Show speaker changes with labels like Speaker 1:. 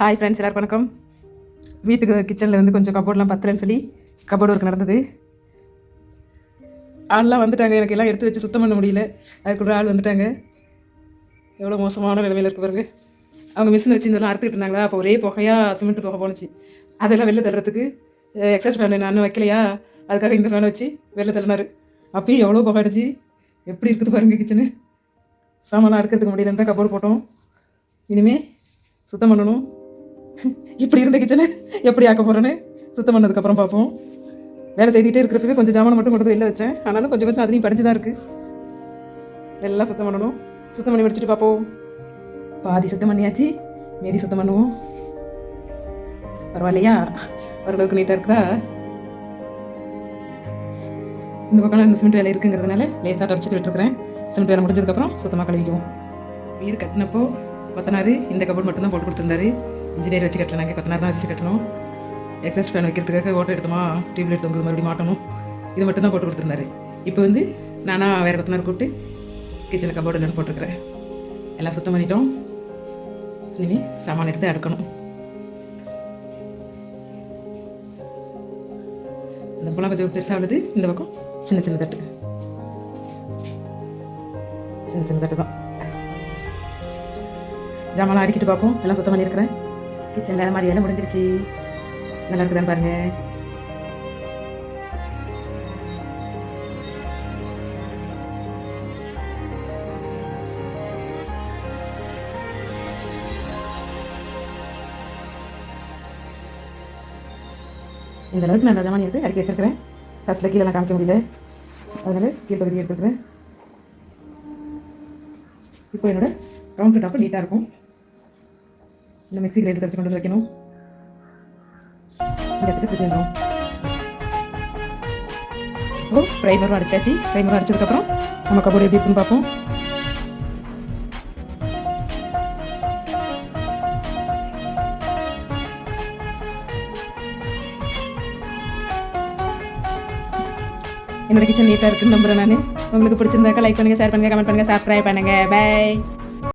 Speaker 1: Hi friends, எல்லாருக்கும் வணக்கம். வீட்டுக்கு கிச்சனில் வந்து கொஞ்சம் கபோர்ட்லாம் பத்தலைன்னு சொல்லி கபோர்டு ஒர்க் நடந்தது. ஆள்லாம் வந்துட்டாங்க. எனக்கு எல்லாம் எடுத்து வச்சு சுத்தம் பண்ண முடியல. அதுக்குள்ள ஆள் வந்துட்டாங்க. எவ்வளோ மோசமான நிலைமையில் இருக்கு பாருங்க. அவங்க மிஷின் வச்சு இதெல்லாம் அறுத்துக்கிட்டு இருந்தாங்களா, அப்போ ஒரே புகையாக சிமெண்ட் புகை போணுச்சு. அதெல்லாம் வெளில தள்ளுறதுக்கு எக்ஸஸ் ஃபேன் நான் வைக்கலையா, அதுக்காக இந்த ஃபேனை வச்சு வெளில தள்ளினார். அப்பயும் எவ்வளோ புகை அடிச்சு எப்படி இருக்குது பாருங்க கிச்சனு. சாமான்லாம் அடுக்கிறதுக்கு முடியலன்னு தான் கபோர்டு போட்டோம். இனிமேல் சுத்தம் பண்ணணும். இப்படி இருந்த கிச்சனை எப்படி ஆக்க போகிறேன்னு சுத்தம் பண்ணதுக்கப்புறம் பார்ப்போம். வேலை செய்துகிட்டே இருக்கிறதுக்கு கொஞ்சம் ஜாமான் மட்டும் கொண்டு போய் வெளில வச்சேன். ஆனாலும் கொஞ்சம் கொஞ்சம் அதுலேயும் படிஞ்சு தான் இருக்குது. எல்லாம் சுத்தம் பண்ணணும். சுத்தம் பண்ணி முடிச்சுட்டு பார்ப்போம். பாதி சுத்தம் பண்ணியாச்சு, மீதி சுத்தம் பண்ணுவோம். பரவாயில்லையா? ஓரளவுக்கு நீட்டாக இருக்குதா? இந்த பக்கம் இந்த சிமெண்ட் வேலை இருக்குங்கிறதுனால லேசாக தொடச்சிட்டு விட்டுருக்குறேன். சிமெண்ட் வேலை முடிஞ்சதுக்கப்புறம் சுத்தமாக கழுவிக்குவோம். வீடு கட்டினப்போ கொத்தனார் இந்த கபோர்டு மட்டும்தான் போட்டு கொடுத்துருந்தாரு. இன்ஜினியர் வச்சு கட்டலாங்க, கொத்தனார் தான் வச்சு கட்டணும். எக்ஸாஸ்ட் ஃபேன் வைக்கிறதுக்காக ஓட்டை எடுத்தோமா, டியூப்லைட் தொங்குது மறுபடியும் மாட்டணும். இது மட்டும் தான் போட்டு கொடுத்துருந்தாரு. இப்போ வந்து நானாக வேறு கொத்தனார் கூப்பிட்டு கிச்சனில் கபோர்டு இல்லைன்னு போட்டிருக்கிறேன். எல்லாம் சுத்தம் பண்ணிட்டோம். இனிமேல் சாமான் எடுத்து அடுக்கணும். இந்த பக்கம் கொஞ்சம் பெருசாக உள்ளது, இந்த பக்கம் சின்ன சின்ன தட்டு, சின்ன சின்ன தட்டு தான். ஜாமான் அடிக்கிட்டு பார்ப்போம். எல்லாம் சுத்தம் பண்ணியிருக்கிறேன். கிச்சனில் மாதிரி வேலை முடிஞ்சிருச்சு. நல்லா இருக்குதான்னு பாருங்க. இந்த அளவுக்கு நான் ஜாமான் எடுத்து அடுக்கி வச்சிருக்கிறேன். ஃபர்ஸ்ட்டில் கீழெல்லாம் காமிக்க முடியல, அதனால கீழ் பகுதி எடுத்துக்கிறேன். இப்போ என்னோட கவுண்டர் டாப்பு நீட்டாக இருக்கும். இந்த மிக்ஸி கிரைண்டர் தச்சு கொண்டு வந்து வைக்கணும். இந்த இடத்துக்கு வச்சுருந்தோம். இப்போ ப்ரைமரும் அடிச்சாச்சு. ப்ரைமரும் அடிச்சதுக்கப்புறம் நம்ம கபோர்டு எப்படி இருக்குன்னு பார்ப்போம். என்னோட கிச்சன் நீட்டாக இருக்குன்னு நம்புகிறேன் நான். உங்களுக்கு பிடிச்சிருந்தாக்கா லைக் பண்ணுங்கள், ஷேர் பண்ணுங்கள், கமெண்ட் பண்ணுங்கள், சப்ஸ்கிரைப் பண்ணுங்கள். பை.